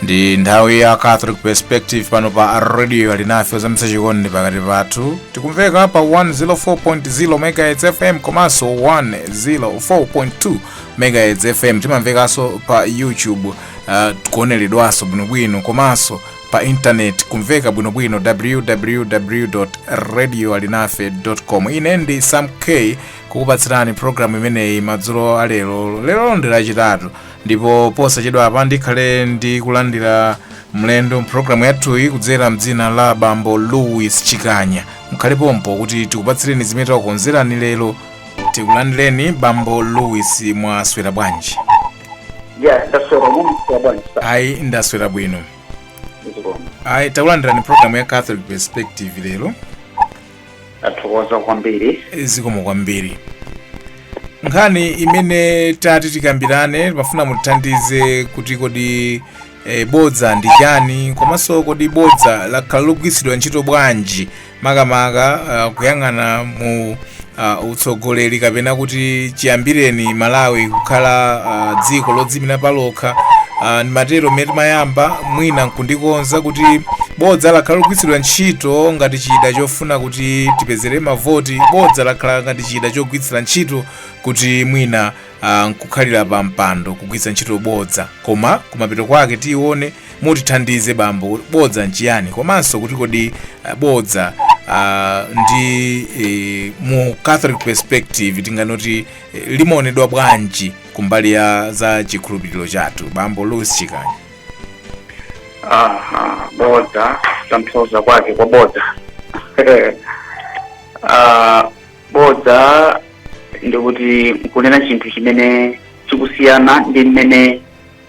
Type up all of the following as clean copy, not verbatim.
ndi nthawi ya Catholic Perspective pano pa radio alinafe zamisa chikondi pakati pathu. Tikumveka pa 104.0 MHz FM komanso 104.2 MHz FM. Timamvekanso pa YouTube, kuoneredwanso bwinobwino komanso pa internet kumveka bwinobwino www.radioalinafe.com. Ine ndi Sam K kukupatsirani programu imeneyi madzulo alero. Lero ndi lachitatu ndipo posachedwa apa ndikhale ndi kulandira mlendo mpulogalamu yathuyi kudzera mdzina la Bambo Louis Chikanya. Mukhale pompo kuti tikupatsireni zimene takukonzerani lero. Tikulandireni Bambo Louis, mwaswera bwanji? Ndaswera bwanji. Ayi, ndaswera bwino. Ayi, takulandirani programu ya Catholic Perspective lero. Athokoza kwambiri. Zikomo kwambiri. Nkhani imene tati tikambirane pafuna muthandize kuti kodi bodza ndi chani, komanso kodi bodza lakhala logwiritsidwa ntchito bwanji makamaka kuyang'ana mu utsogoleri kapena kuti chiyambireni Malawi kukhala dziko lodzimira palokha. Ndimatero mmene timayamba mwina nkundikonza kuti bodza lakhala logwiritsidwa ntchito ngati chida chofuna kuti tipezere mavoti, bodza lakhala ngati chida chogwiritsira ntchito kuti mwina nkukhalira pa mpando kugwiritsa ntchito bodza. Koma kumapeto kwake tione mutithandize Bambo, bodza nchiyani komanso kuti kodi bodza ndi mu Catholic Perspective tinganoti limaonedwa bwanji kumbali ya za chikhulupiriro chathu. Bambo Louis Chikanya. Bodza, tamthoza kwake kwa bodza. Bodza ndikuti kunena chinthu chimene chikusiyana ndi mmene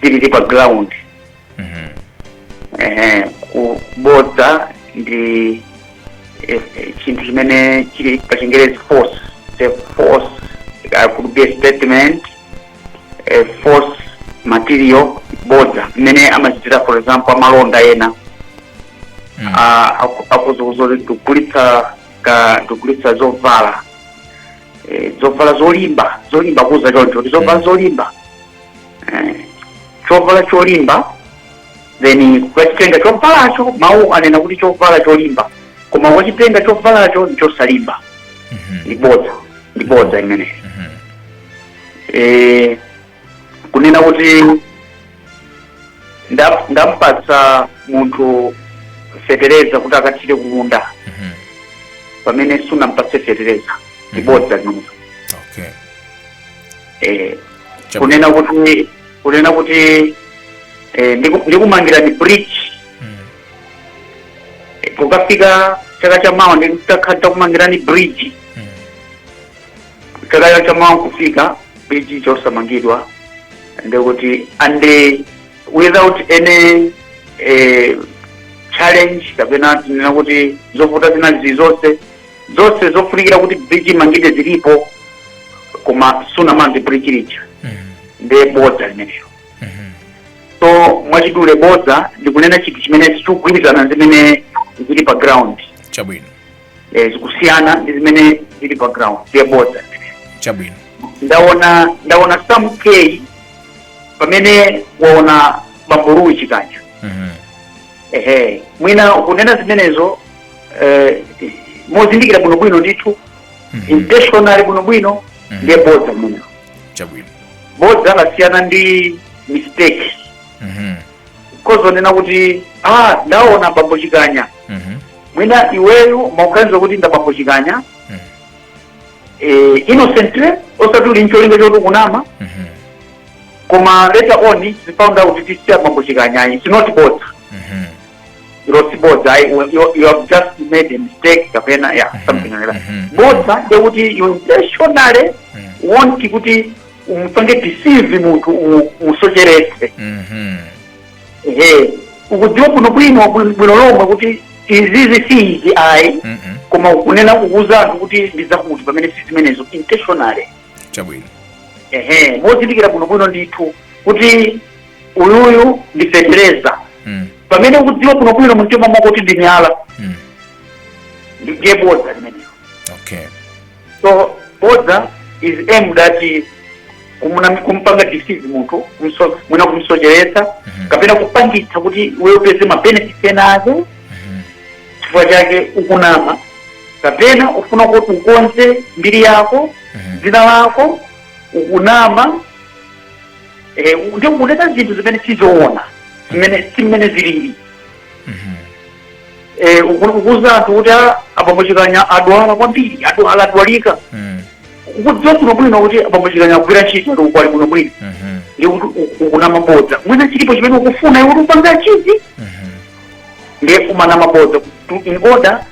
zili pa ground. Ku bodza ndi chinthu chimene chili pa Chingerezi force. The force could be a statement, a force material. Bodza mmene amachitira for example amalonda ena akuzozole tugulitsa zovala zolimba kuza choncho zovala zolimba chovala cholimba then kwachitenga chovalacho mawu anena kuti chovala cholimba koma wachitenga chovalacho nchosalimba. Ndi bodza imene kunena kuti ndampatsa munthu fetereza kuti akathire kumunda pamene sunampatse fetereza. Ndi bodza imene. Kunena kuti ndikumangira ni bridge kukafika chaka cha mawa ndikutakhala kumangira ni bridge chaka cha mawa kufika bridge chosamangidwa ndikuti and without any challenge kapena tinena kuti zovuta zinazi zonse zofunikira kuti bridge imangide zilipo koma sunamange bridge lija. Ndi bodza limenelo. So mwachidule bodza ndikunena chinthu chimene chikugwirizana zimene zili pa ground. Chabwino. Zikusiyana ndi zimene zili pa ground. Ndi bodza limenelo. Chabwino. Ndaona Sam K pamene waona Bambo Louis Chikanya. Mwina kunena zimenezo mozindikira bwinobwino ndithu intentionally bwinobwino ndi bodza limenelo. Chabwino. Bodza lasiyana ndi mistake. Kozo nena kuti ndaona Bambo Chikanya. Mwina iweyo mauganiza kuti nda Bambo Chikanya innocently osatuli ncholinga chotu kunama. Koma later on we found out it is Bambo Chikanya. It's not bodza. It's bodza. You have just made a mistake kapena something like that. Bodza de kuti you intentionally want kuti umfange deceive munthu umusocheretse. Ukudziwa bwino lomwe kuti izizi sizi ayi koma kunena kukuza anthu kuti ndizakuti pamene sizimenezo intentionally. Chabwino. Mozindikira bwino ndithu kuti uyuyu ndifetereza pamene ukudziwa bwino mumtima mwako kuti ndi miyala. Ndiye bodza limenelo. Okay. So bodza is aimed at kumpanga deceive munthu mwina kumsocheretsa kapena kupangitsa kuti wewe upeze mabenefits enazo chifukwa chake ukunama kapena ufuna kuti ukonze mbiri yako dzina lako ukunama ndi kuleta zinthu zimene sizoona zimene zilili ukuza anthu kuti apambochikanya adwala kwambiri adwalika ukudziwa kuno bwino kuti apambochikanya kugwira ntchito ndi ukwali kuno bwino ndi kuti ukunama bodza mwina chilipo chimene ukufuna iwe upanga chizi ndiye umanama bodza in order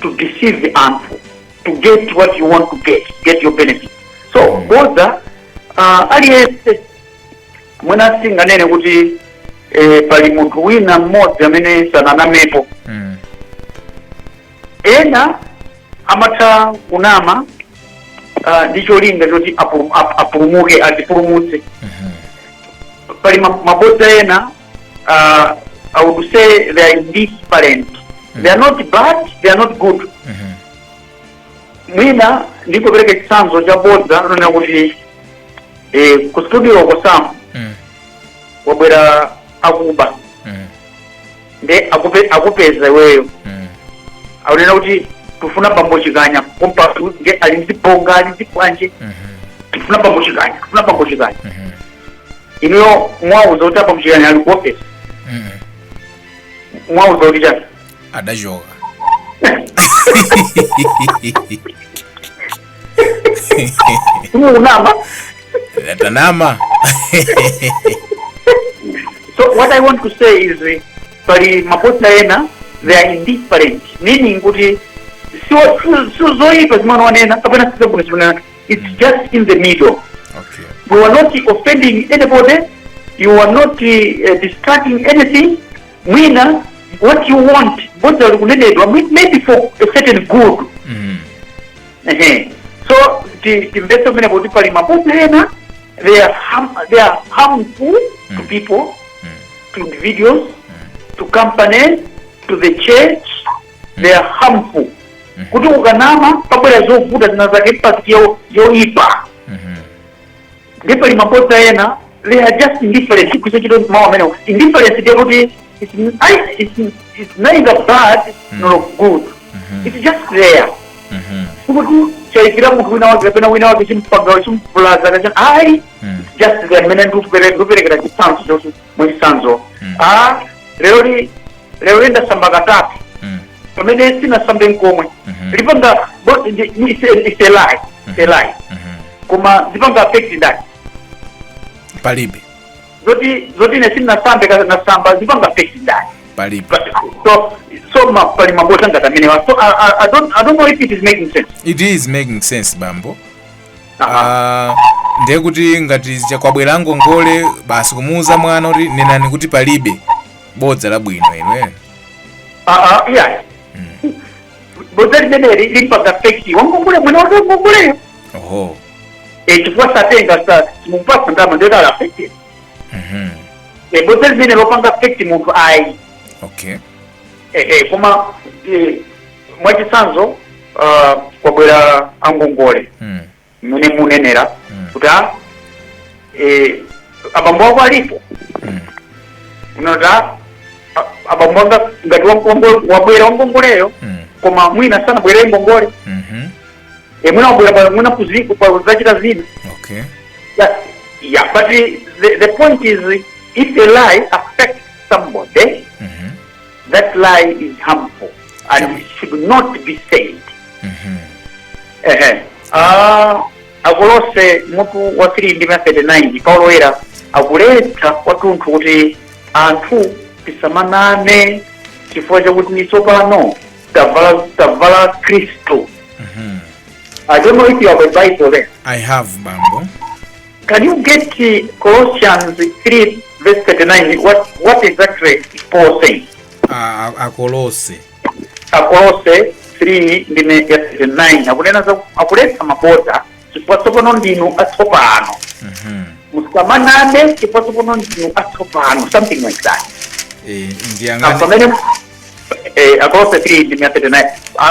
to deceive anthu to get what you want to get your benefit. So bodza aliyense mwina singanene kuti pali munthu wina mmodzi amene sananamepo ena amatha kunama ndi cholinga choti apulumuke atipulumutse pali mabodza ena I would say they are indifferent. They are not bad, they are not good. Mwina ndiko pereke chisanzo cha bodza nona kuti ku studio kwa Sam wabwera akuba nde akupeza iweyo aunena kuti tufuna pambochikanya kompa nge ali ndibonga ali ndikwanje tufuna pambochikanya iniyo mwauza kuti pambochikanya ali ku office mwauza kuti chani adajoga unama atanama. So what I want to say is pali mabodza ena they are indifferent, meaning kuti so zoipa zimanoonena kapena sizabuna zimanoonena, it's just in the middle. Okay. You are not offending anybody, you are not distracting anything. Mwina what you want bodza likunenedwa maybe for a certain good. So the best mene kuti pali mabodza ena they are harmful to people, to individuals, to companies, to the church. They are harmful. Kuti ukanama pabwera zovuta zinazake pasi yoipa. Ndipo pali mabodza ena they are just indifferent. Kuchito mawa mene indifference ndiyo kuti it's neither bad nor good. It's just there. Kuti chaikira munthu wina wake kapena wina wake chimpanga chimpulaza kachana ai just there mene ndikuperekera chisanzo chosu mwisanzo lero ndasamba katatu pamene sinasambe nkomwe lipanga it's a lie koma zipanga affect ndani palibe zoti ine sinasambe nasamba zipanga affect ndani palibe. So pali mabodza ngatamenewa. So I don't know if it is making sense. It is making sense bambo. Ndiye kuti ngati zichakwabwera ngongole basi kumuuza mwana kuti nenani kuti palibe bodza labwino ine. Yeah. Bodza limeneli limpanga affect wangongole mwina wake ngongole. Oho. Chifukwa satenga simupasa ndama ndio ala affect. Bodza limeneli lopanga affect munthu ai. Okay. Koma mwachisanzo kwabwera angongole mune munenera kuti abambo ako alipo unota abambo ngati wabwera wangongoleyo koma mwina sana bwera ngongole mwina wabwera mwina kuziko kwa zachita zina. Okay. Yeah, but the point is if a lie affects somebody, that lie is harmful and it should not be said. Akulose mutu wa 3:39 Paulo era akuleta kwatunthu kuti anthu tisamanane chifukwa chakuti nisopano tavala Kristo. I don't know if you have a Bible there. I have bambo. Can you get Colossians 3:39? What exactly is Paul saying? Akolose 3:39 akuleta mabodza chifukwa tsopano ndinu atsopano. Musamanane chifukwa tsopano ndinu atsopano, something like that. Ndiyangani Akolose 3:39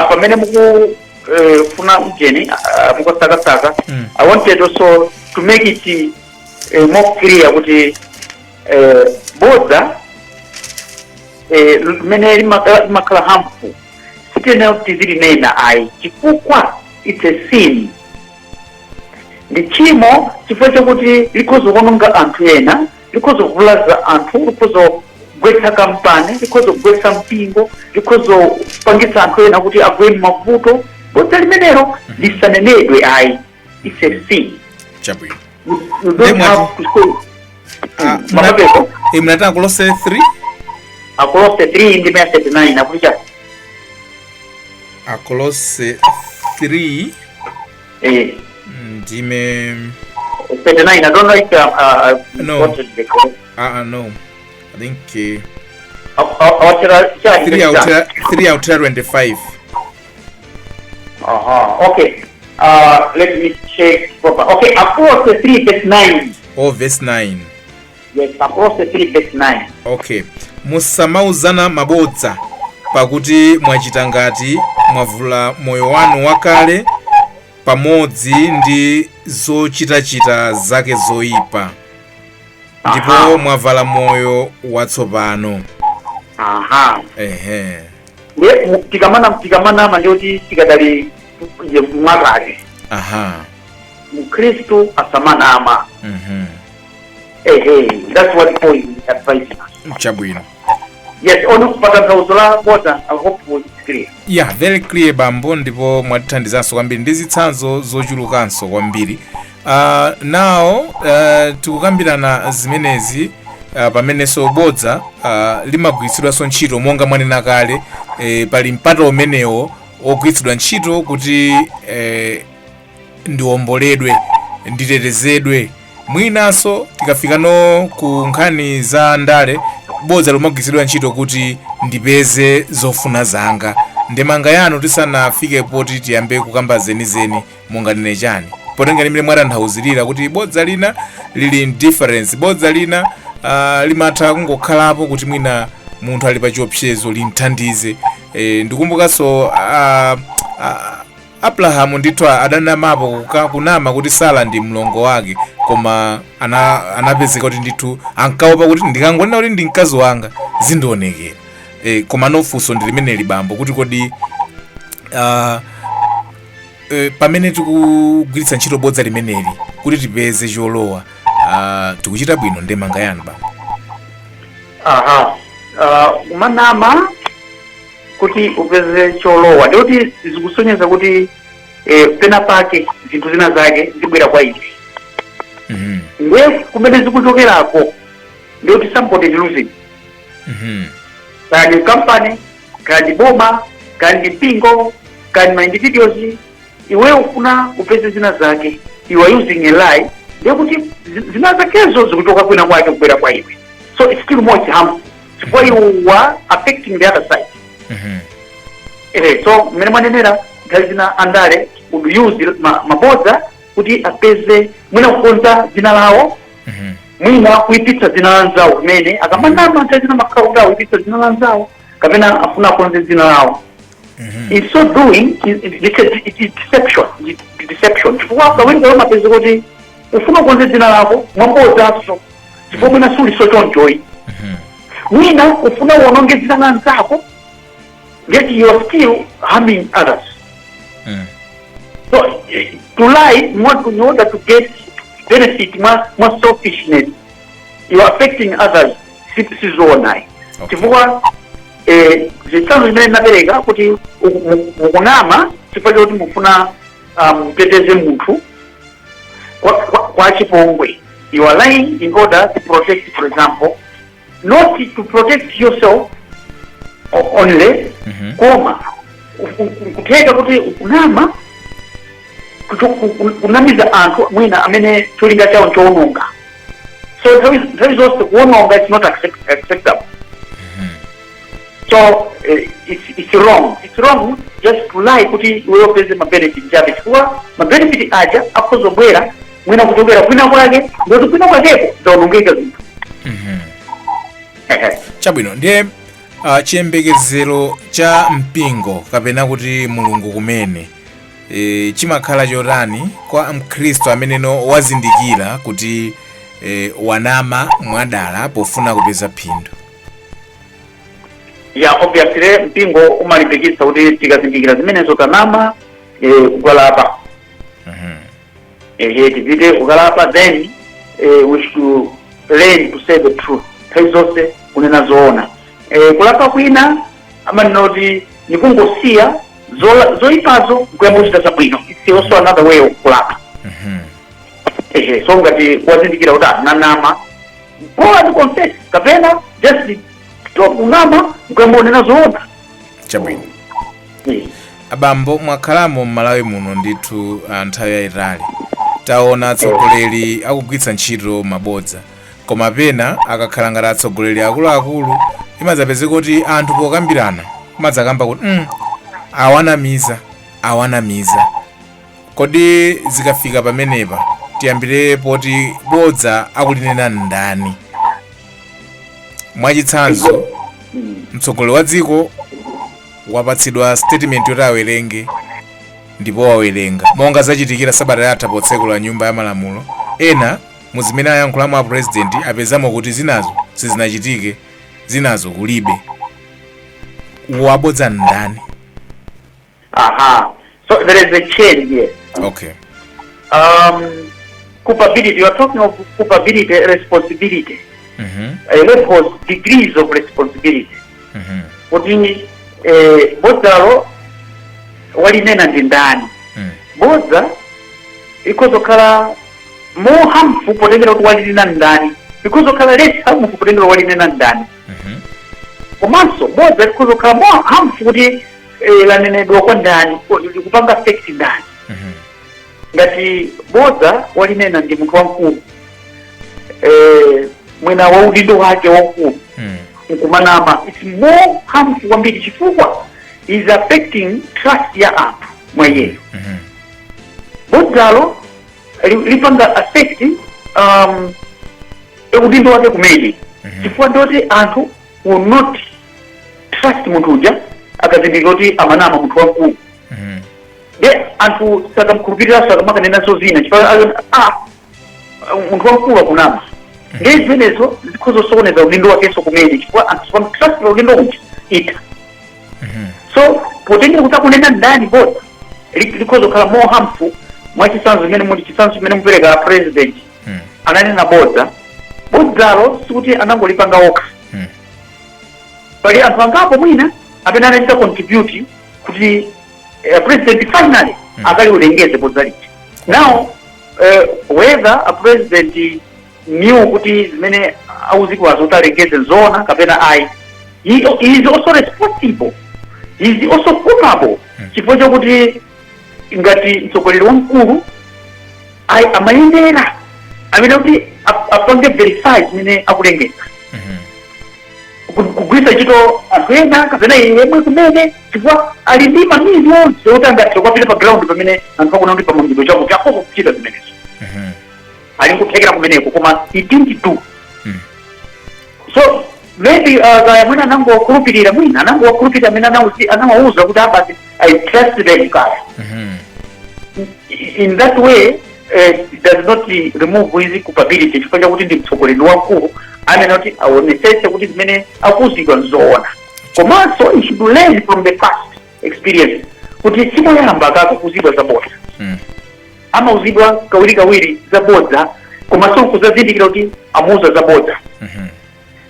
pamene mukufuna mjeni mukosakasaka I wanted also to make it more clear kuti bodza limene limakhala harmful sitene kuti zilinena ayi chifukwa it's a sin. Ndi chimo chifukwa chakuti likhoza kuononga anthu ena, likhoza kuvulaza anthu, likhoza kugwetsa kampani, likhoza kugwetsa mpingo, likhoza kupangitsa anthu ena kuti agwe m'mavuto. Bodza limenelo lisanenedwe ayi, it's a sin. Chabwino. You don't have to say mnataka Kolose 3 Kolose 3 ndi 39 akulicha Kolose 3 ndime 39. I don't know if no. what is the code. No, I think 3 out of 25. Okay. Let me check proper. Okay, Kolose 3 verse 9. Oh, verse 9. Yes, Kolose 3 verse 9. Okay. Musamauzana mabodza pakuti mwachita ngati mwavula moyo wanu wakale pamodzi ndi zochitachita zake zoyipa ndipo mwavala moyo watsopano. Tikamana manjoti tikadali mwakale. Mkristo asamanama. That's what Paul is advising us. Chabwino. Yes, ono patanthauzula bodza. I hope it's clear. Yeah, very clear bambo, ndipo mwatithandizanso kwambiri ndi zitsanzo zochulukanso kwambiri. Now tikukambirana zimenezi pamenenso bodza limagwiritsidwanso ntchito monga mwanena kale. Pali mpata umenewo ogwiritsidwa ntchito kuti ndiwomboledwe, nditetezedwe. Mwinanso tikafika no ku nkhani za ndale, bodza limagwiritsidwa ntchito kuti ndipeze zofuna zanga. Ndemanga yanu tisanafike poti tiyambe kukamba zenizeni munganene chani, potenga limene mwatanthauzirira kuti bodza lina lili indifference, bodza lina limatha kungokhalapo kuti mwina munthu ali pa chiopsezo limthandize. Ndikumbukanso Abrahamu ndithu adanamapo kunama kuti Sara ndi mlongo wake, koma anapezeka kuti ndithu ankaopa kuti ndikangonena kuti ndi mkazi wanga zindionekera. Koma nofunso ndi limene libambo kuti kodi pamene tikugwiritsa ntchito bodza limeneli kuti tipeze cholowa, tikuchita bwino ndemanga yanu bambo? Umanama kuti upeze cholowa ndikuti zikusonyeza kuti pena pake zinthu zina zake zibwera kwa ife. Ndiye kumene zikuchokerako ndikuti somebody is losing. Kaya company, kaya ndi boma, kaya ndi mpingo, kaya ma individuals, iwe ufuna upeze zina zake, you are using a lie, ndiye kuti zina zakezo zikuchoka kwina kwake kubwera kwa iwe. So it's still more harmful. So you are affecting the other side. So mene mwanenera gazina andale would use mabodza kuti apeze mwina kukonza zina lawo, mwina kuipitsa zina lanzawo mene akamanama zina makauda kuipitsa zina lanzawo kapena afuna kukonza zina lawo. In so doing it is deception. Chifukwa kawiri kawe mapezi kuti ufuna kukonza zina lako mwambodzaso chifukwa mwina suli so chonchoyi. Mwina ufuna uononge zina lanzako, yet you are still harming others. So to lie in order to get benefit, more selfishness, you are affecting others. Sizonai. Chifukwa zitsanzo zimene napereka kuti mukunama chifukwa choti mufuna mteteze munthu kwa chipongwe. You are lying in order to protect, for example, not to protect yourself only, koma kutheka kuti ukunama kunamiza anthu mwina amene cholinga chawo nchoononga. So there is also kuononga is not acceptable. So it's wrong. It's wrong just to lie kuti wewe upeze mabenefit jabe. Chifukwa mabenefit aja akuzobwera mwina kuchokera kwina kwake ndio kwina kwake zaonongeka zinthu. Chabwino ndiye chiyembekezero cha mpingo kapena kuti mulungu kumene chimakhala chotani kwa mkhristu ameneno wazindikira kuti wanama mwadala pofuna kupeza phindu. Obviously mpingo umalimbikitsa kuti tikazindikira zimenezo tanama kukalapa. Tipite kukalapa, then we should learn to say the truth. Nthawi zonse kunena zoona. Kulapa kwina amanoti nikungosiya zoyipazo kuyamba kuchita zabwino. It's also another way of kulapa. So ngati wazindikira kuti nanama, go and confess. Kapena just kunama kuyamba kunena zoona. Chabwino. Abambo mwakhalamo m'Malawi muno ndithu nthawi yayitali. Taona atsogoleri akugwiritsa ntchito mabodza. Koma pena akakhala ngati atsogoleri akuluakulu imadzapezeka kuti anthu pokambirana amadzakamba kuti awanamiza. Kodi zikafika pamenepa tiyambire poti bodza akulinena ndani? Mwachitsanzo, mtsogoleri wa dziko wapatsidwa statement yoti awerenge ndipo wawerenga monga zachitikira sabata yatha potsekula nyumba ya malamulo. Ena muzimene ayankhulamo a president apezamo kuti zinazo sizinachitike, zinazo kulibe. Wabodza ndani? So there is a chain here. Okay. Culpability, you are talking of culpability, responsibility. Levels, degrees of responsibility. Kuti bodzalo walinena ndi ndani? Bodza ikozokhala more harmful potengera kuti walinena ndani, ikozokhala less harmful potengera walinena ndani. Komanso bodza ikozokhala more harmful kuti lanenedwa kwa ndani, kupanga affect ndani. Ngati bodza walinena ndi munthu wamkulu, mwina wa udindo wake wamkulu, nkumanama, it's more harmful kwambiri chifukwa is affecting trust ya anthu mwayeyo. Bodzalo lipanga affect udindo wake kumene, chifukwa ndoti anthu will not trust munthu uja akazindikira kuti amanama munthu wamkulu. Anthu sakamkhulupirira sakamanena zina chifukwa munthu wamkulu akunama. Zimenezo zikhozosokoneza udindo wakenso kumene chifukwa anthu sakamtrust udindo uja ita. So potengera kuti akunena ndani bodza likhozokhala more harmful. Mwachitsanzo imene muti chitsanzo chimene mupereka president ananena bodzalo sikuti anangolipanga okha. Pali anthu angapo mwina amene anachita contribute kuti president finally akaliulengeze bodza liti. Now whether a president knew kuti zimene auzikwazo kuti alengeze zona kapena ayi, he is also responsible, he is also culpable chifukwa chokuti ngati mtsogoleri wamkulu amayenera amene kuti apange verify zimene akulengeza, kugwiritsa ntchito anthu ena kapena yemwe kumene chifukwa ali ndi mamizi onse oti angathe kupita pa ground pamene anthu akuna kuti pamangidwe chakuti akhoza kuchita zimenezo. Ali nkuthekera kumeneko koma he didn't do. So maybe mwina anangokhulupirira amene anawauza kuti abasi I trust them kaya. In that way it does not remove his culpability chifukwa chakuti ndi mtsogoleri wamkulu amene kuti aonetsetse kuti zimene akuzidwa nzoona. Komanso he should learn from the past experience kuti simoyamba akakuzidwa zabodza. Amauzidwa kawiri zabodza komanso kuzazindikira kuti amuuza zabodza.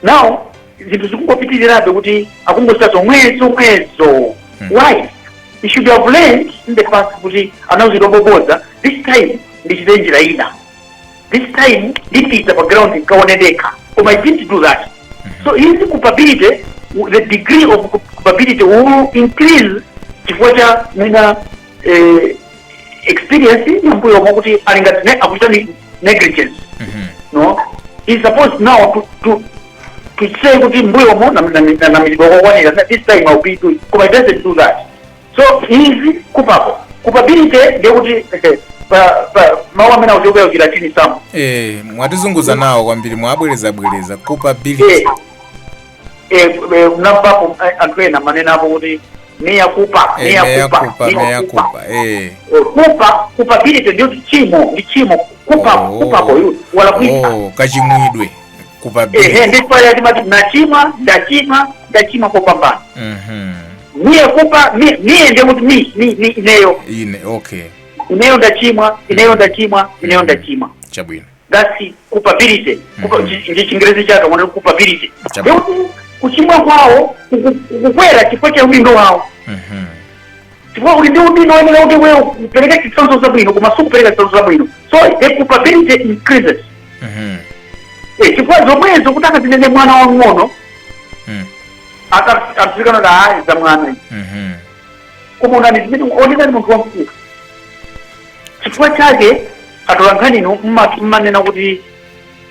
Now zinthu zikungopitirirabe kuti akungosita zomwezo. Why? He should have learned in the past kuti anauzidwa bodza, this time ndichite njira ina, this time ndipita pa ground nkaonedeka, koma I didn't do that. So his culpability, the degree of culpability will increase chifukwa cha mwina experience yambuyo kuti alingati akuita negligence. No, he's supposed now to say kuti mbuyo mo na miliboko kwanira, this time I'll be doing, koma he doesn't do that. So he is culpable. Culpability ndio kuti mawu amene akuchokera kuchilatini samu. Mwatizunguza nawo kwambiri mwabwereza culpability. Mnapapo anthu ena manena apo kuti mea culpa. Culpability ndio ndi chimo kupapo yu wala kuita kachimwidwe kupa ndipo pale atimati ndachima kupambana niye kupa niye ndiye kuti ni ineyo okay ineyo ndachimwa chabwino that's culpability ndi chingerezi chake mwana culpability ndio kuchimwa kwao kukwera chifo cha udindo wao chifo udindo wao ndio wewe upeleka kitsanzo zabwino koma supeleka kitsanzo zabwino so the culpability increases chifo zomwezo kutaka zinene mwana wa ngono akafikana na hali za mwana koma unani zimene onena ni mtu wa mkuu chifo chake atolangani no mmanena kuti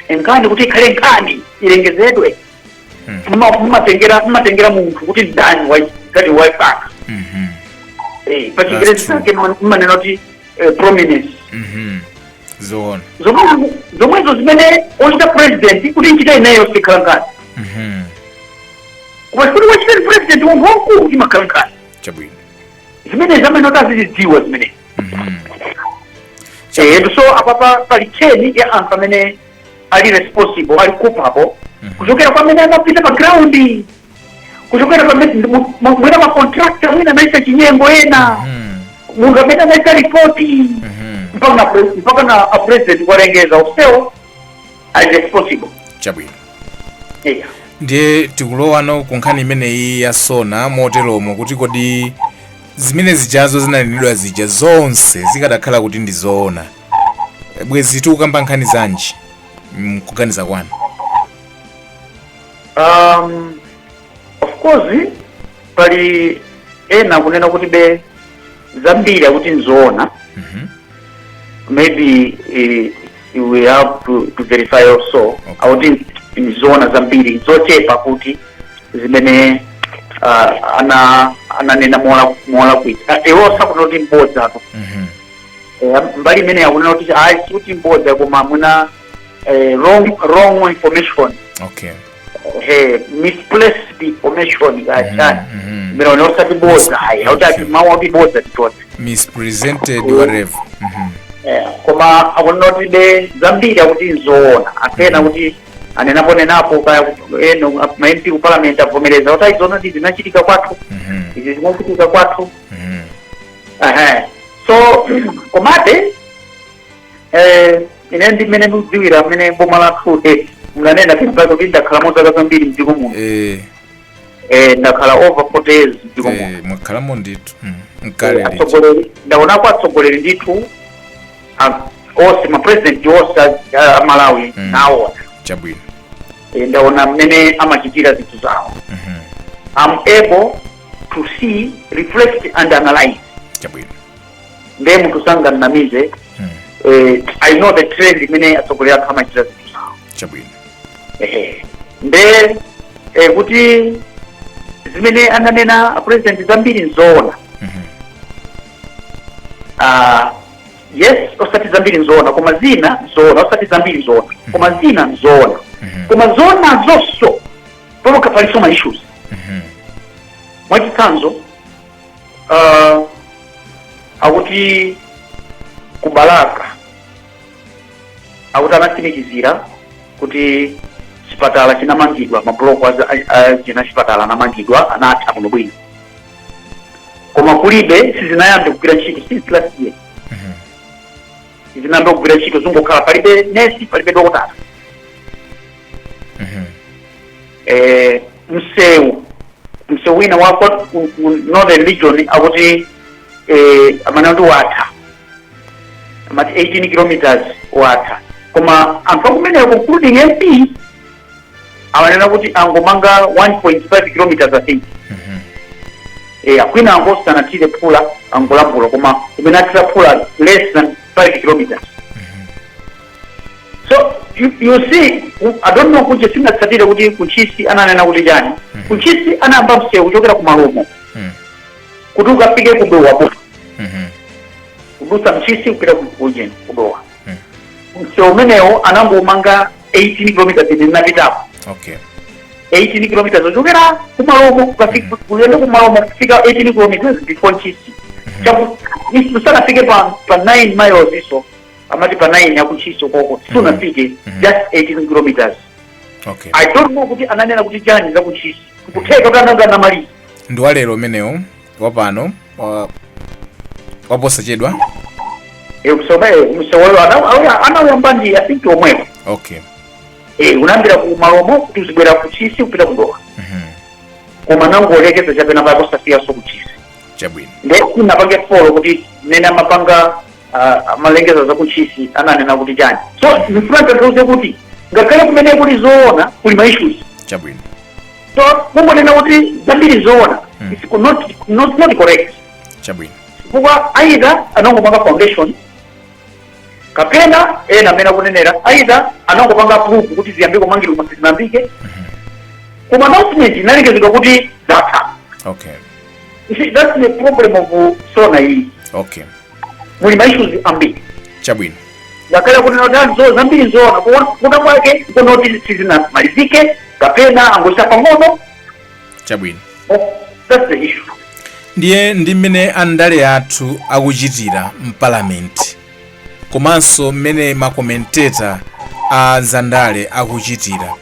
enkani kuti ikhale nkani ilengezedwe mmatengera munthu kuti ndani ngati waipaka pa chingerezi chake mmanena kuti prominence zomwezo zimene ochita president kuti nchita ineyo sikhala nkani koma kuti wachita president wamkulu imakhala nkani chabwino zimene zamene otazizidziwa zimene so apapa pali cheni ya anthu amene ali responsible ali kupapo kuchokera pamene anapita pa ground kuchokera pamene mwina ma contractor mwina anaisa chinyengo ena mungu amene anaisa ripoti mpaka na president walengeza usewo ali responsible chabwino ndiye tikulowa no kunkhani imeneyi ya Sona moteromo kuti kodi zimene zijazo zinanenedwa zija zonse zikadakhala kuti ndizoona bwezi tukamba nkhani zanji kuganiza kwanu of course pali ena kunena kuti be zambiri akuti nzoona maybe we have to verify also akuti nzoona zambiri zochepa kuti zimene ananena mola kuita ewosa kunoti mbodza apo mbali imene yakunena kuti kuti mbodza koma muna wrong information okay misplaced information gachana mero no sati bodza hai hautati mawa bodza titote mispresented whatever koma akunoti be zambiri akuti nzoona apena kuti anenapo kaya eno MP ku parliament avomereza kuti izona ndi zinachitika kwathu izi zinachitika kwathu so komate ine ndi mene mudziwira mene boma lathu mnanena kuti ndakhala moza kambiri mdziko muno ndakhala over 40 years mdziko muno mwakhalamo ndithu mkale ndaona kwa atsogoleri ndithu ose ma president ose Malawi nawo chabwino ndaona mmene amachitira zinthu zawo I'm able to see, reflect and analyze chabwino nde munthu sanganamize I know the trend imene atsogoleri athu amachitira zinthu zawo chabwino nde kuti zimene ananena president zambiri nzoona yes osati zambiri nzoona koma zina nzoona osati zambiri nzoona koma zina nzoona koma zona zonso pamwe paliso ma issues mwachitsanzo akuti kubalaka akuti anatsimikizira kuti chipatala chinamangidwa mabloko china chipatala anamangidwa anatha muno bwino koma kulibe sizinayambe kugwira ntchito since last year zinambe kugwira ntchito zingokhala palibe nesi palibe dokotala msewu wina wako northern region akuti amana ndi watha amati 18 kilometers watha koma anthu akumeneko including MP amanena kuti angomanga 1.5 kilometers I think akwina angosanatire phula angolambula koma kumene atira phula less than 5 kilometers so you see I don't know kuti singatsatire kuti kuchisi ananena kuti jani kuchisi anayamba msewu kuchokera ku Malumo kuti ukafike kudowa po kudusa mchisi kupita kujeni kudowa msewu umenewo anangomanga 18 kilometers inapitapo okay 18 kilometers kuchokera ku Malumo kufika kuyenda ku Malumo kufika 18 kilometers before Chisi chapo nisana fike pa 9 miles iso amati pa 9 akuchiso koko sunafike just 18 kilometers. Okay. I don't know kuti ananena kuti chani za kuchisi kutheka kuti ananga namaliza ndi walero umenewo wapano waposa chedwa msewayo anawamba ndi I think omwewo. Okay. Unambira ku malomo kuti uzibwera kuchisi upita kudoka koma nangolekeza chapena paposa siya so kuchisi chabwino nde kunapange folo kuti nena mapanga malengeza za kuchisi ananena kuti chani so nifuna tatuze kuti ngakhale kumene kuli zoona kuli ma issues chabwino so mungonena kuti zambiri zoona it's not correct chabwino kuba aidha anongopanga foundation kapena ena amene akunenera aidha anongopanga proof kuti ziyambe kumangirwa masinambike koma announcement inalengezedwa kuti data. Okay. You see, that's the problem of Sona hii. Okay. Muli ma issues ambiri chabwino ngakhale kunena kuti zambiri zoona kuna kwake kunoti sizina malizike kapena angosa pang'ono chabwino. That's the issue. Ndiye ndi mmene andale athu akuchitira mpalamenti komanso mmene makomenteta a zandale akuchitira.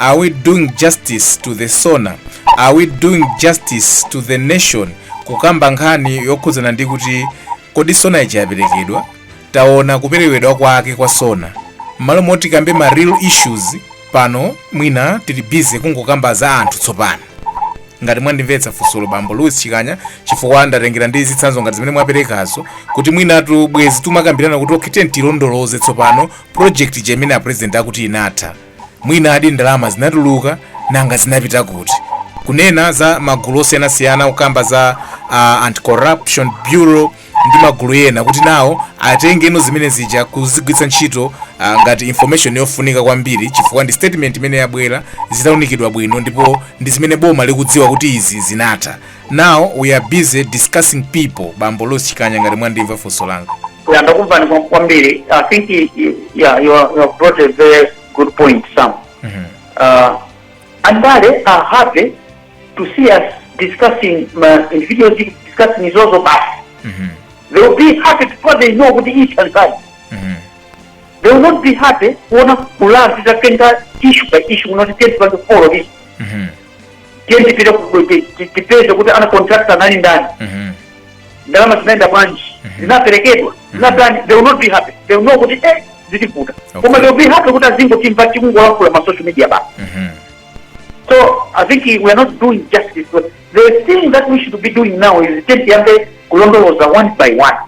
Are we doing justice to the Sona? Are we doing justice to the nation? Kukamba nkhani yokhuzana ndi kuti kodi Sona ichaperekedwa taona kuperekedwa kwake kwa Sona malo moti kambe ma real issues pano mwina tili busy kungokamba za anthu tsopano ngati mwandimvetsa funso bambo Louis Chikanya chifukwa ndatengera ndi zitsanzo ngati zimene mwaperekazo kuti mwina tu bwezi tumakambirana kuti okiteni tilondoloze tsopano project jemene a president akuti inatha mwina adi ndalama zinatuluka nanga zinapita kuti kunena za magulu osiyanasiyana kukamba za anti-corruption bureau ndi magulu ena kuti nawo atenge ino zimene zija kuzigwiritsa ntchito ngati information yofunika kwambiri chifukwa ndi statement imene yabwera zitaunikidwa bwino ndipo ndi zimene boma likudziwa kuti izi zinatha. Now we are busy discussing people. Bambo Louis Chikanya ngati mwandimva funso langa. Ndakumva ni kwambiri. I think you have brought a very good point, Sam. Andale are happy to see us discussing individuals discussing is also bad. They will be happy because they know what the each and side. They will not be happy when a land is a issue by issue, not get by the four of it. Get the good ana contractor nani ndani. Ndalama zinaenda branch. Zinaperekedwa. They will not be happy. They will know what it is. Ziliputa. Kama they will be happy kuta zingo timpati mungu wako la social media ba. So I think we are not doing justice. The thing that we should be doing now is tempiambe kulondoloza one by one.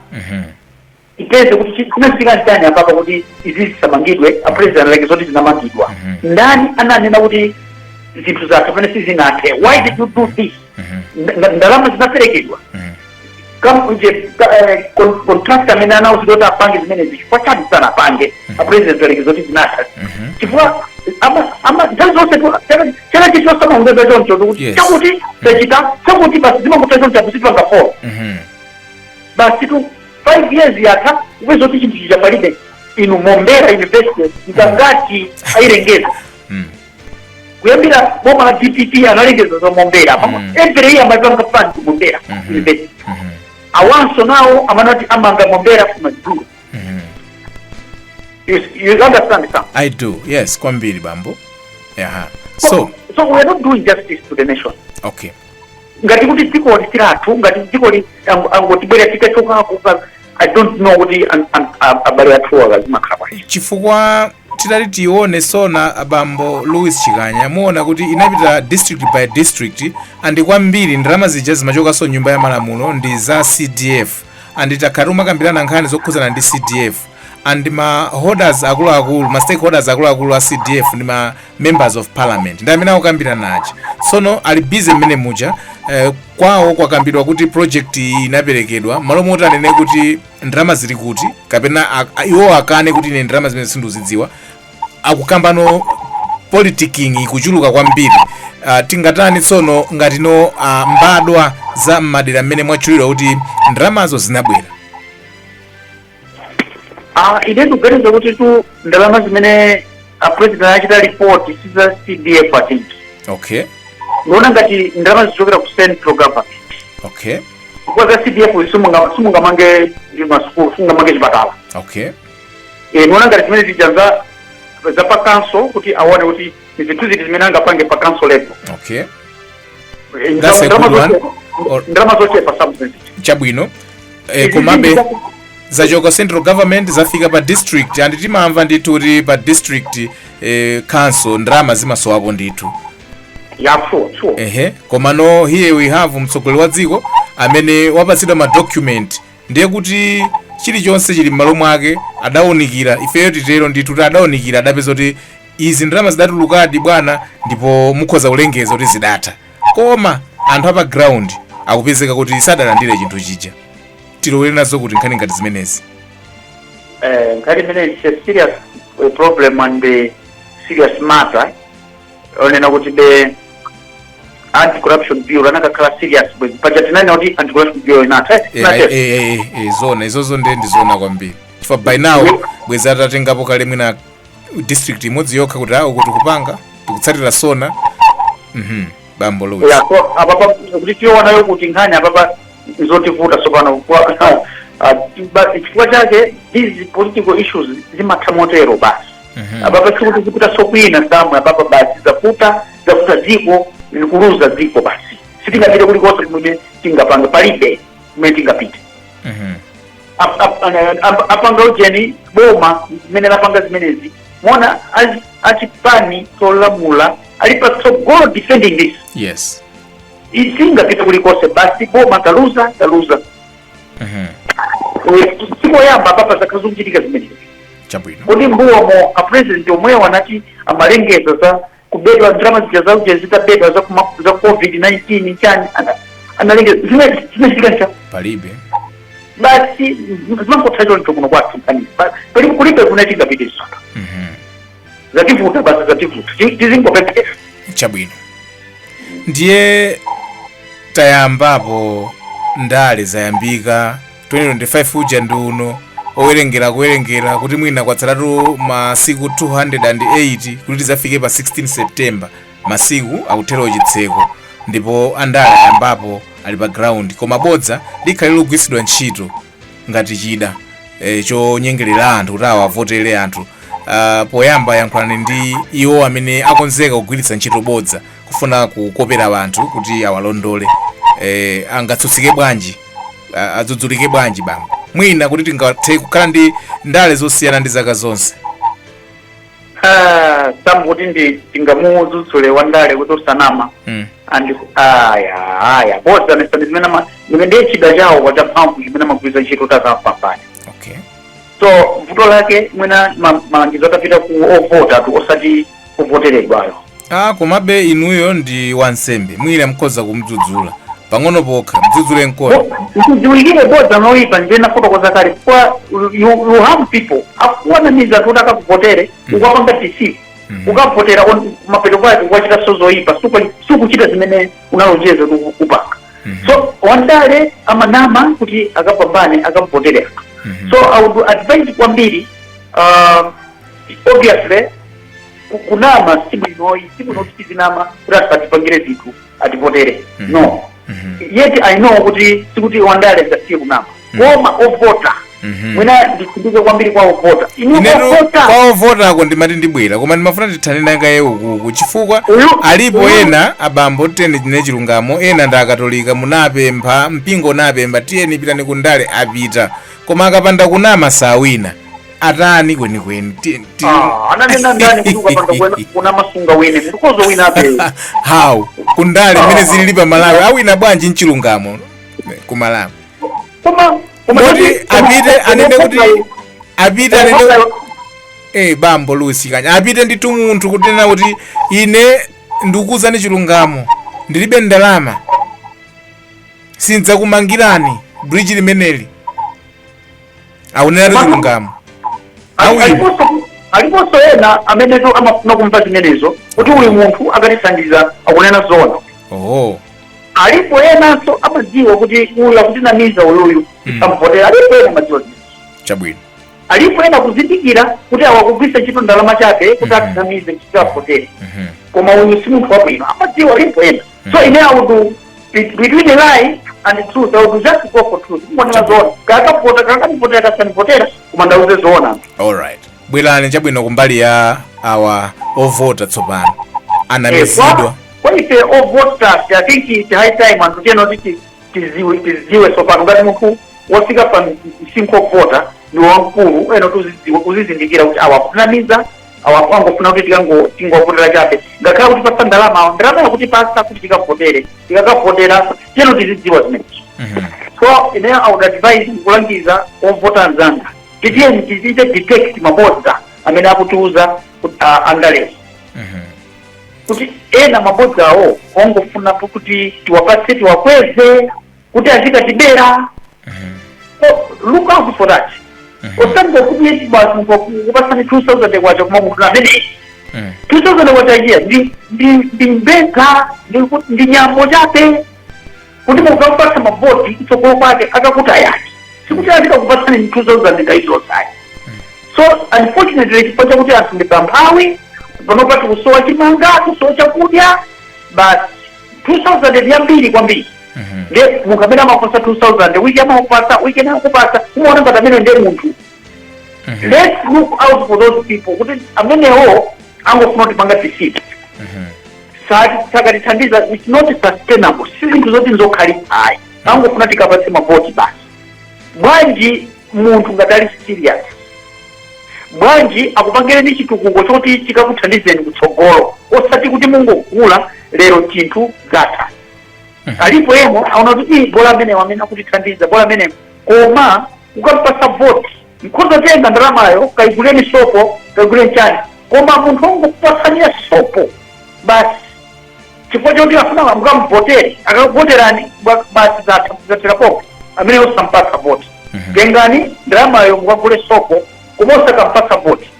Ipeze kuti kunasika ndani hapa kuti izi samangidwe a president like zoti zinamangidwa. Ndani ananena kuti zinthu zake pene sizinathe. Why did you do this? Ndalama zinaperekedwa. Kama uje contractor mena anao zidota apange zimene zichifwa chadi sana apange a president like zoti zinathe. Chifwa ama zazose chana chicho sama ungebe zoncho kuti chakuti sechita chakuti basi zima kutazo chakusitwa ngafo. Basi tu 5 years yata uwezo chinthu chijapalibe inu Mombera University ngangati airengeza kuyambira boma la DPP analengeza za Mombera every year mapanga fund Mombera University awanso nao amanati amanga Mombera kumazuru. You understand that? I do, yes, kwambiri bambo. Yeah. So we are not doing justice to the nation. Okay. Ngati kuti tiko lisiratu ngati tiko li angotibwera tikachoka kuka I don't know what abali atuwa lazima kaba. Chifukwa tidali tione Sona bambo Louis Chikanya muona kuti inapita district by district andi kwambiri ndalama zija zimachoka so nyumba ya malamulo ndi za CDF andi takaruma kambirana nkhani zokhuzana ndi CDF and ma holders akulu ma stakeholders akulu a CDF ndi ma members of parliament ndamene akambira nachi sono ali busy mmene muja kwawo kwakambidwa kuti project inaperekedwa malo moti anene kuti ndalama zili kuti kapena iwo akane kuti ine ndalama zimene sinduzidziwa akukambano politicking kuchuluka kwambiri tingatani tsono ngatino mbadwa za madera mmene mwachulira kuti ndalamazo zinabwera. Ide tugereza kuti tu ndalama zimene president achita report siza CDF I think. Okay. Ndona ngati ndalama zichokera ku central government. Okay. Kwa CDF sumunga mange masukulu, sumunga mange chipatala. Okay. niona ngati zimene zija za pa council kuti aone kuti zinthu ziti zimene angapange pa council level. Okay, that's a good one. Ndalama zochepa something chabwino. Komabe zachoka central government zafika pa district and timamva ndithu kuti pa district council ndalama zimasowapo ndithu. Yeah, sure. Komano here we have mtsogoleri wa dziko amene wapatsidwa ma document ndiye kuti chilichonse chili m'malo mwake adawunikira. Ifeyo titero ndithu kuti adawunikira adapeza kuti izi ndalama zidatulukadi bwana ndipo mukhoza kulengeza kuti zidatha. Koma anthu apa ground akupezeka kuti sadalandire chinthu chija. Tilowere nazo kuti nkhani ngati zimenezi. Nkhani imeneyi is a serious problem and a serious matter. Onena kuti the anti-corruption bill anakakhala serious budget nani kuti anti-corruption bill inatha. Zona izozo ndizona kwambiri. For by now bweza atatengapo kale mwina district imodzi yokha kuti kuti kupanga tikutsatira sona. Bambo Louis. Yeah, so ababa kuti tiona kuti nkhani ababa izotivuta sopano chifukwa chake these political issues zimatha motero basi. Ababa sikuti zikuta sokwina samwe ababa basi zafuta dziko nikuluza dziko basi. Sitingapite kuli konse kumene tingapanga palibe kumene tingapite. Apanga ujeni boma zimene lapanga zimenezi mona achipani tolamula alipa tsogolo defending this. Yes. Isingapite kuli konse basi boma taluza. Siko yamba papa zakazungitika zimenezi. Chabwino. Kodi mbuomo a president omwe wanati amalengeza za kubedwa drama za zitabedwa za COVID-19 chani analengeza zimeshika palibe. Basi zimakotajo ntokuno kwathu kani. Bali kulibe kunatinga bidisi. Zativuta basi zativuta. Tizingo peke. Chabwino. Ndiye tayambapo ndale zayambika 2025 uja nduno owerengera kuti mwina kwatsalatu masiku 208 kuti zafike pa 16 September masiku akuthera chitseko ndipo andale ayambapo ali pa ground koma bodza likhali logwisidwa ntchito ngati chida chonyengerera anthu kuti awavotere anthu. Poyamba yankhulani ndi iwo amene akonzeka kugwiritsa ntchito bodza kufuna kukopera anthu kuti awalondole. Angatsutsike bwanji adzudzulike bwanji bambo mwina kuti tingathe kukhala ndi ndale zosiyana ndi zaka zonse. Sambuti ndi tingamudzudzule wa ndale kuti usanama. And bodza nesana zimene ndiye chida chawo kwa champhamvu chimene magwiritsa ntchito tazapambana. Okay. So vuto lake mwina malangizo atapita ku ovota tu osati kuvoteredwayo. Komabe inuyo ndi wansembe mwina mkhoza kumdzudzula pang'ono pokha mdzudzule nkono. Kudziwikire bodza noipa ndena foto kwa zakali kwa you harm people. Akuona miza kuti akakuvotere ukapanga tisifu. Ukavotera mapeto kwake kwachita sozoipa sukuchita zimene unalonjeza kupanga. So wandale amanama kuti akapambane akamuvotere. So I would advise kwambiri obviously kunama simu noti zinama kuti asatipangire zinthu ativotere. No. Yet I know kuti sikuti wandale ngasiye kunama. Koma ovota. Mwina ndikumbike kwambiri kwa ovota. Kwa ovota ako ndimati ndibwera koma ndimafuna tithane nanga yewu chifukwa alipo ena abambo tene chine chilungamo ena ndi akatolika munapempha mpingo napempha tiyeni pitani kundale apita koma akapanda kunama sawina atani kwenikweni. Ananena ndani kuti ukapanda kunama sunga wine ndikozo wina ape. How kundale mene zilili pa Malawi awina bwanji nchilungamo ku Malawi. Moti apite anene kuti apite anene bambo Louis kanya apite nditu munthu kutena kuti ine ndikuzani chilungamo ndilibe ndalama sinza kumangirani bridge limeneli aunena chilungamo aliponso ena amene amafuna kumva zimenezo kuti uyu munthu akatisandiza akunena zona. Alipo ena so amadziwa kuti uya kutinamiza uyuyu amvotera alipo ena madziwa. Chabwino. Alipo ena kuzindikira kuti awakugwisa ntchito ndalama chake kuti atinamize ntchito apotere. Koma uyu si munthu wabwino amadziwa alipo ena. So ine I would do between the line and truth. I will just go for truth. Mbona zona. Kakapotera kasanipotera kumandauze zona. All right. Bwelani chabwino kumbali ya awa ovota tsopano. Anamizidwa. When you say voters, I think it's high time and you know tiziwe tsopano ngati munthu wafika pa msinkhu voter ni wamkulu eno tuzizindikira kuti awakunamiza awangofuna kuti tingovotera chabe ngakhala kuti pasa ndalama yakuti pasa kuti tikavotere tikakavotera teno tizidziwa zimenezi. So ine I would advise kulangiza ovota anzanga titiite detect mabodza amene akutiuza andalesi kuti ena mabodza awo ongofuna kuti tiwapatse tiwakweze kuti azikatibera. So look out for that. Osanga kuti basi kupasani 2000 kwacha kuma munthu amene 2000 kwacha iye ndi mbeka ndi nyambo chape kuti mukapatsa mavoti kutsogolo kwake akakutayani sikuti azikakupasani 2000 ngaizosai. So unfortunately chifukwa chakuti anthu ndi pamphawi panopati kusowa chimanga kusowa chakudya but 2000 yambiri kwambiri. Nde mukamena makosa 2000 wiki amakupasa weekend akupasa umaona ngati amene ndiye munthu. Let's look out for those people kuti amenewo angofuna kuti panga tisiti. Saka tithandiza it's not sustainable. Sizinthu zoti nzokhalitsa angofuna tikapatse mavoti basi. Bwanji munthu ngati ali serious bwanji akupangire ni chitukuko choti chikakuthandizeni kutsogolo osati kuti mungogula lero chinthu zatha. Alipo yemo aona kuti bola amene wamene akutithandiza bola amene koma ukapasa voti mkhoza tenga ndalamayo kaiguleni sopo kaiguleni chani koma munthu ongokupasania sopo basi chifukwa choti afuna mukamvotere akavoterani basi zatera popo amene osampasa voti. Gengani ndalamayo mukagule sopo kumosa kampasa voti.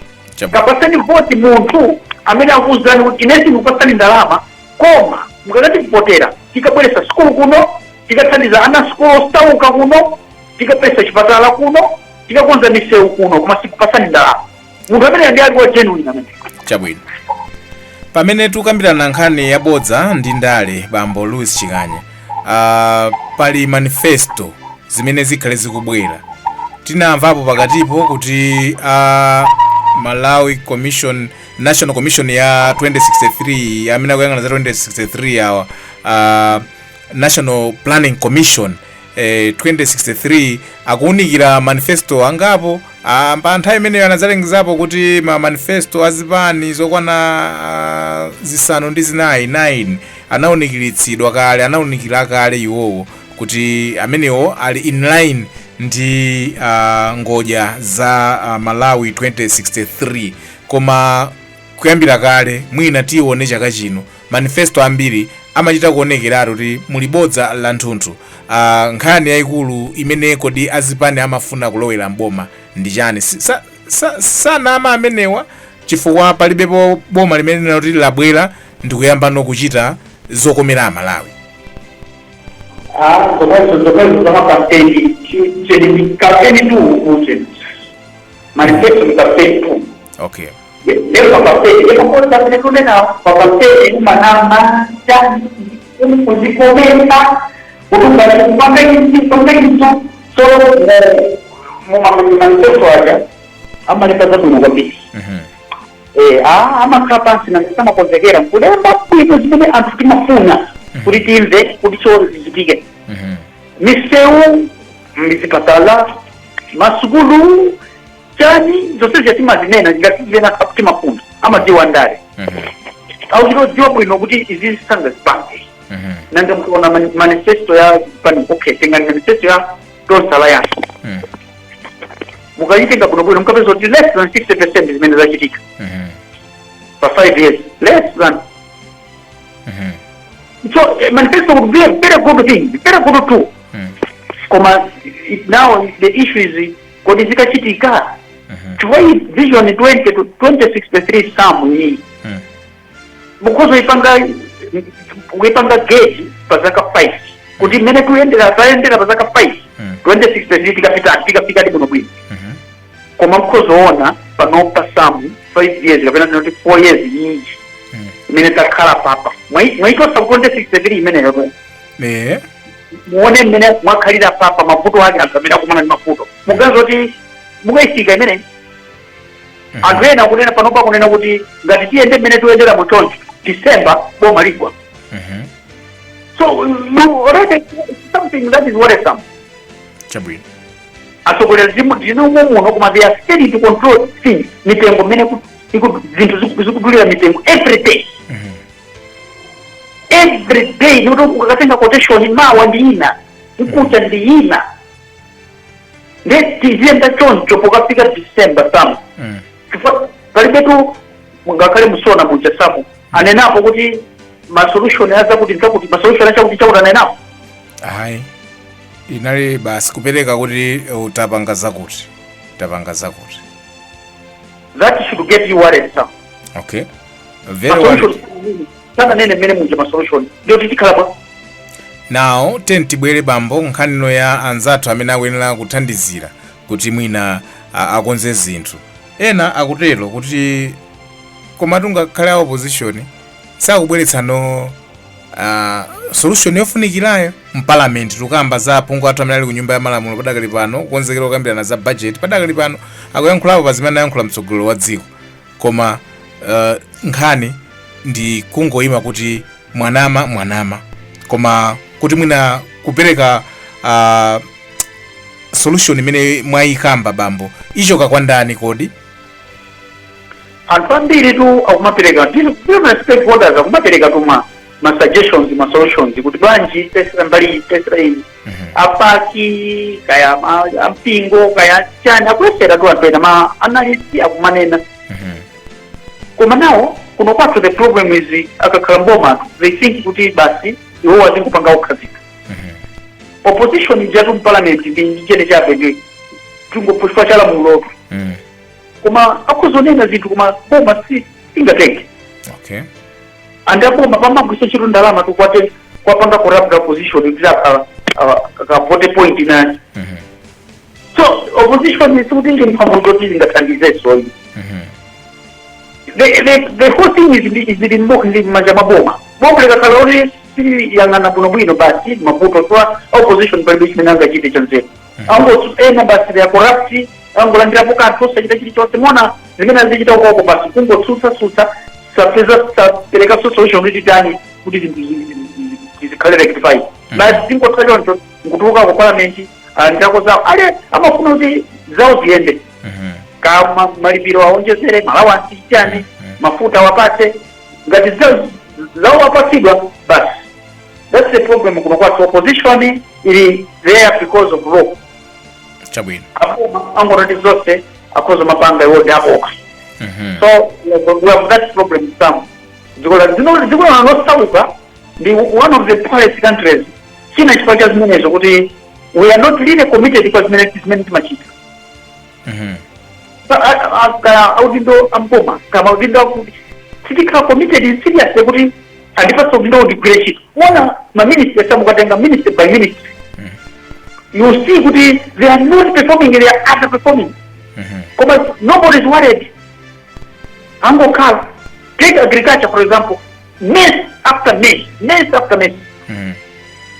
Kapasani voti munthu amene akuzani kuti inesi mukupasani ndalama koma mukakati kupotera tikabweresa sikulu kuno tikathandiza ana sikulu osauka kuno tikapesa chipatala kuno tikakonza misewu kuno koma sikupasani ndalama munthu amene ndi aliwa genuine amene. Chabwino. Pamene tukambirana nkhani yabodza ndi ndale bambo Louis Chikanya pali manifesto zimene zikhale zikubwera tinamvapo pakatipo kuti Malawi Commission National Commission ya 2063 amene akuyang'ana za 2063 awa National Planning Commission 2063 akuunikira manifesto angapo pa nthawi imeneyo anazalengezapo kuti ma manifesto azipani zokwana zisanu ndi zinayi 9 anaunikiritsidwa kale anaunikira kale iwowo kuti amenewo ali in line ndi ngodya za Malawi 2063 koma kuyambira kale mwina tione chaka chino manifesto ambiri amachita kuonekeratu kuti muli bodza la nthunthu. Nkhani yayikulu imene kodi azipani amafuna kulowera mboma ndi chani sanama amenewa chifukwa palibepo boma limene linati labwera ndi kuyamba nokuchita zokomera Amalawi. Zokazo kama kampeni kampeni tu uje manifesto ni kampeni tu. Okay. Leo kampeni leo kwa sababu ndio kwa kampeni manama jani uzikomenta ukubali kupanga hizo so manifesto haya ama nikaza kumwambia ama kapasi na sema konzekera kulemba kuliko zimene anthu timafuna kuti timve kuti cho zipige miseu mizipatala masukulu chani zose zetima zinena zingatize na timafuna ama ziwandale au ziwa bwino kuti izi sanga zipange nanga mkuona manifesto ya pani okay tengani manifesto ya dosala ya mukayitenga bwino mkapezo less than 60% zimene zachitika for 5 years less than so manifesto would be a very good thing, very good too. Now the issue is kodi zikachitika try vision 20 to 2063 some because we panga gauge pazaka 5 kuti mene tuendera pazaka 5 2063 tikafika dibuno bwino koma mkozoona panopa some 5 years kapena 4 years nyingi mene takhala papa mwaito sa 2063 imene yabo muone mmene mwakhalira papa mavuto ake akamena kumana ndi mavuto muganiza kuti mukaisika imene anthu ena kunena panopa kunena kuti ngati tiyende mmene tiyendera mu choncho December boma ligwa. So you already something that is worrisome. Chabwino. Asogolera muno koma they are steady to control things. Mitengo mmene zinthu zikudulira mitengo every day. Every day noto ukatenga quotation mawa ndi ina ukucha ndi ina ndetiziyenda choncho pokafika December samu palibetu mungakhale musona muja samu anenapo kuti masolution aza kuti ntakuti masolution achakuti chakuti anenapo ayi inali basi kupereka kuti utapanga zakuti that should get you worried Sam. Okay, very well. Sana nene mene munja masolution ndio titikhala now tibwere bambo nkhanino ya anzathu amene akuyenera kuthandizira kuti mwina akonze zinthu ena akutero kuti komatu ngakhale opposition sakubweretsano solution yofunikirayo mparliament tukamba za aphungu athu amene ali ku nyumba ya malamulo padakali pano kukonzekera kukambirana za budget padakali pano akuyankhulapo pa zimene ayankhula mtsogolo wa dziko koma nkhani ndi kungoyima kuti mwanama koma kuti mwina kupereka solution imene mwayikamba bambo icho kakwandani kodi anthu ambiri tu akumapereka different stakeholders akumapereka tu ma suggestions ma solutions kuti bwanji tesera mbali tesera ini apaki kaya ampingo kaya chani akwesera tu anthu ena ma analysis akumanena koma nawo kuno part of the problem is akakhala mboma they think kuti basi iwo wazingupanga ukhazika opposition ijatu parliament ndi chene chabe ndi tungopushwa chala muloto koma akuzonena zinthu koma boma singatenge. Okay, and boma pamagwisa chiro ndalama tukwate kwapanga corrupt opposition kuti ka vote point na so opposition is something in pamoja zingathandize so the whole thing is in majama boma leka kalori si yangana bwino basi maputo kwa opposition pale nanga chite chanze ango ena basi ya corrupt ango landira poka tosa chita chiti chose mona zimene zichita uko basi kungo tsusa sapeza peleka solution kuti tani kuti zikhalere rectify basi zingo tsalonto ngutuka ku parliament ndako za ale amafuna kuti zawo ziende kama malipiro aonjezere malawansi chani mafuta wapate ngati zawo wapatidwa basi. That's the problem kuno kwa opposition ili there because of law. Chabwino. Ango radizote akozo mapanga yote hapo. So we have that problem some. Ziko na nostalgia the one of the poorest countries. China chifanya zimenezo kuti we are not really committed because management machita. Audindo amboma kama audindo sitika committed in serious kuti andipa so declaration wana ma minister samu katenga minister by minister you see kuti they are not performing, they are underperforming because nobody is worried. Ango kala take agriculture for example, mess after mess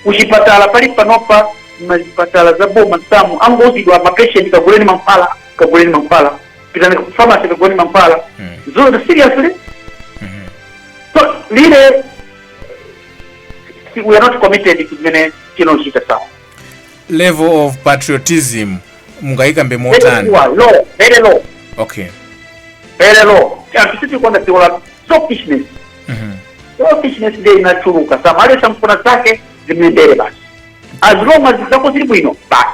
ushipatala pali panopa mazipatala za boma samu ango uzidwa mapatient kaguleni mampala pitani pharmacy kaguleni mampala so seriously so really we are not committed to mene chino chita sawa. Level of patriotism mungaikambe motani very low. Okay, very low. And sisi kwanda tiwala selfishness day inachuluka sama ale samfuna zake zimendele basi as long as zako zili bwino basi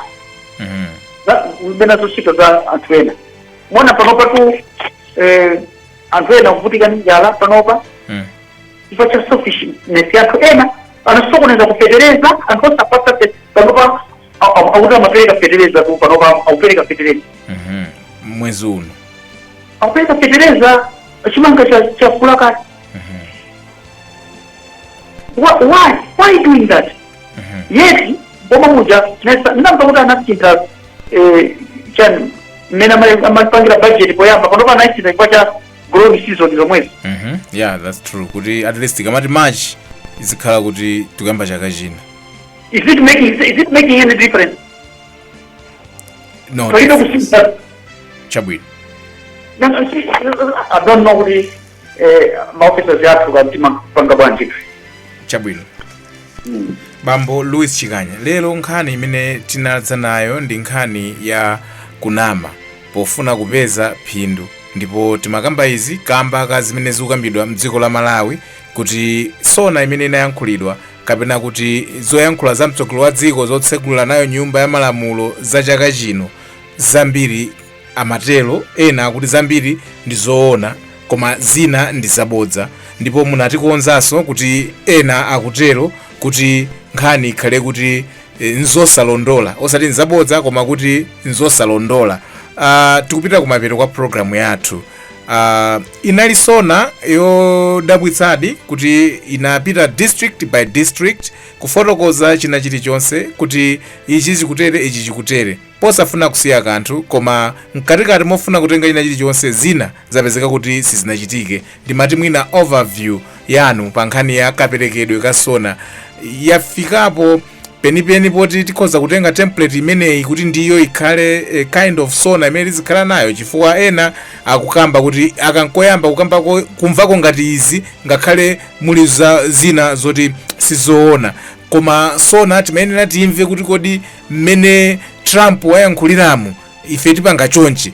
mbena zoshito za antwena mwana panopa tu antwena kuvutika njala panopa ifacha selfishness yako ena anasokoneza kufedereza ankosa pata panopa auza mapeleka federeza tu panopa aupeleka federeza mwezi uno aupeleka federeza chimanga cha kulaka. Why doing that? Yet boma moja namba kuta anasinta chan mena mapangira budget poyamba panopa naisita ipacha growing season zomwezi. Yeah, that's true. Kuti at least kamati March izikhala kuti tukamba chaka china. Is it making any difference? No. So you know, Chabwino. I don't know the officers yathu kantima panga bwanji. Chabwino. Bambo Louis Chikanya, lero nkhani imene tinadza nayo ndi nkhani ya kunama pofuna kupeza phindu, ndipo timakamba izi kamba ka zimene zikukambidwa mdziko la Malawi kuti SONA imene inayankhulidwa kapena kuti zoyankhula za mtsogoleri wa dziko zotsegulira nayo nyumba ya malamulo za chaka chino zambiri amatero, ena akuti zambiri ndi zoona koma zina ndi zabodza, ndipo munatikonzanso kuti ena akutero kuti nkhani ikhale kuti nzosalondola, osati nzabodza koma kuti nzosalondola. Tikupita kumapeto kwa programu yathu. Inali SONA yodabwitsadi kuti inapita district by district kufotokoza china chilichonse kuti ichi chikutere ichi chikutere, posafuna kusiya kanthu, koma mkatikati mofuna kutenga china chilichonse zina zapezeka kuti sizinachitike. Ndimati mwina overview yanu pa nkhani ya kaperekedwe ka SONA yafikapo penipeni poti tikhoza kutenga template imeneyi kuti ndiyo ikhale kind of SONA imene izikhala nayo, chifukwa ena akukamba kuti akankoyamba kukambako kumvako ngati izi ngakhale muli zina zoti sizoona, koma SONA timayenera timve kuti kodi mmene Trump wayankhuliramu ife tipanga chonchi,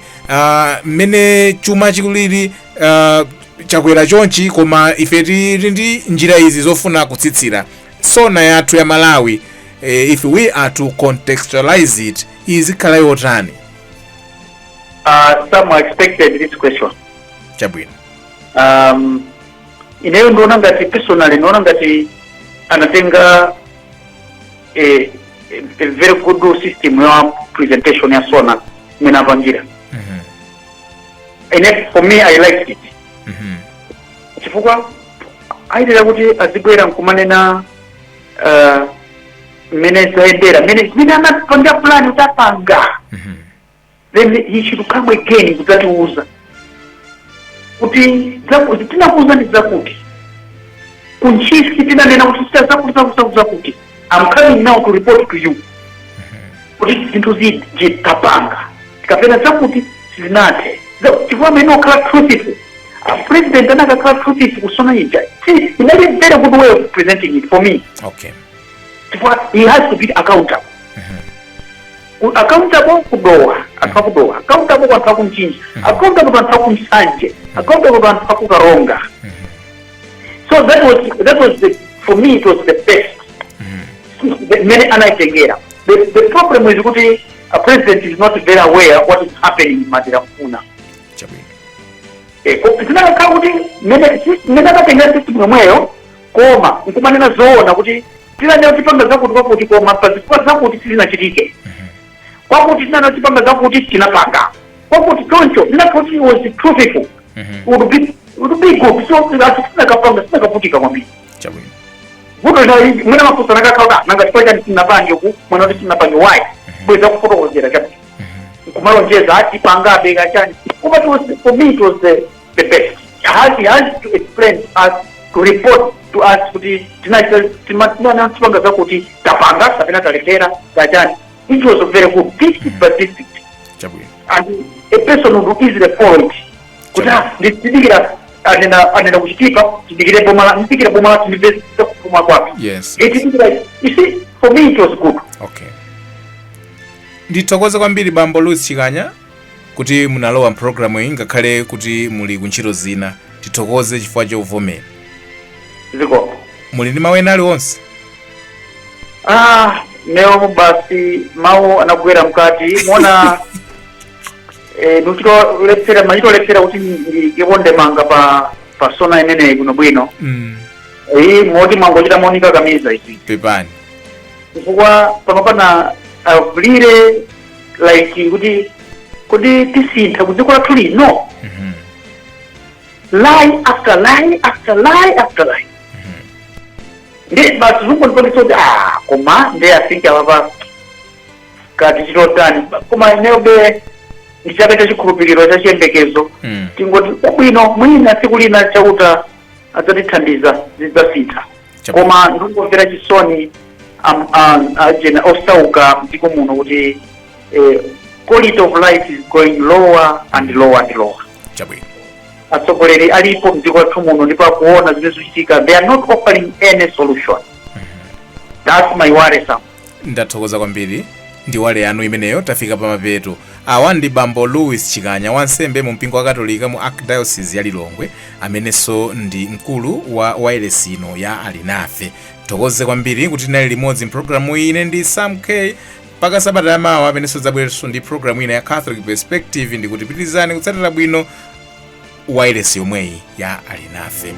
mmene chuma chikuliri chakwera chonchi, koma ife tili ndi njira izi zofuna kutsitsira. SONA yathu ya Malawi, if we are to contextualize it, izikhala yotani? Some expected this question. Chabwino. Ineyo ndona ngati personally ndona ngati anatenga a very good system ya presentation ya SONA mwenapangira. And for me I liked it. Chifukwa aidera kuti azibwera nkumanena Menezaendera, anapanga plan utapanga. Then he should come again kutatiuza. Kuti tinakuuza ndi zakuti. Kunchisi tinanena kuti zakuti. I'm coming now to report to you. Kuti zinthu zitapanga. Tikapena zakuti sizinathe. Chifukwa amene okhala truthful. President anakakhala truthful kusona ija. See, he made a very good way of presenting it for me. Okay. He has to be accountable. Accountable kudoa, accountable kwa ntaku mchinji, accountable kwa ntaku msanje, accountable kwa ntaku karonga. So that was for me it was the best. Many anaitengera. The problem is that a president is not very aware of what is happening in Madira Mfuna. Kutina kakuti mene katenga system mweyo koma nkumanena zoona kuti tinanya tipanga zakuti kwakuti koma pazikuwa zakuti sizinachitike. Kwakuti tinanya tipanga zakuti tinapanga. Kwakuti toncho tinapoti was truthful. Would be good. So sinakaputika kwambiri. Chabwino. Vuto na mwena mafuta nakakauda nanga tipanga tinapanga ku mwana kuti tinapanga why. Bweza kufotokozera chati. Kumalonjeza ati panga bega chani. But for me it was the best. He has to explain us, to report to us kuti tinatsimana tipanga zakuti tapanga sapena talekera gachani. It was very good district by district. Chabwino. And a person who easily follow it. Kuta ndidikira anena kuchitika tidikire bomala tinivesi kuma kwapi. Yes. You see, for me it was good. Okay. Ndithokoze kwambiri Bambo Louis Chikanya kuti munalowa mpulogalamu iyi ngakhale kuti muli kuntchito zina. Tithokoze chifukwa chovomera. Ziko. Muli ndi mawu ena aliwonse? Neo basi mau anagwera mkati muona nuchito lepsera kuti ngibonde manga pa SONA imene kuno bwino. Moti mangochita monika kamiza izi. Pepani. Chifukwa pamapana avulire like kuti tisintha kudzikola tuli no. Lie after lie after lie after lie. But zuko ndikondi koma ndiye asinki ababa kati chirotani koma neobe ndichapeta chikhulupiriro cha chiyembekezo tingoti bwino mwina tsiku lina chauta adzatithandiza zidzasintha koma ndingomvera chisoni ajena osauka mdziko muno kuti quality of life is going lower and lower and lower. Chabwino. Atsogoleri alipo mdziko lathu muno ndipo akuona zimene zikuchitika, they are not offering any solution. That's my worry, Sam. Ndathokoza kwambiri ndi wale yanu imeneyo. Tafika pa mapeto. Awa ndi Bambo Louis Chikanya, wansembe mu mpingo wa Katolika mu Archdiocese ya Lilongwe, amenenso ndi mkulu wa wireless ino ya Alinafe. Thokoze kwambiri kuti tinali limodzi mpulogalamu ine ndi Sam K. Paka sabata yamawa amenenso zabwereso ndi programu ina ya Catholic Perspective, ndi kuti pitizani kutsatira bwino wireless yomweyi ya Alinafe.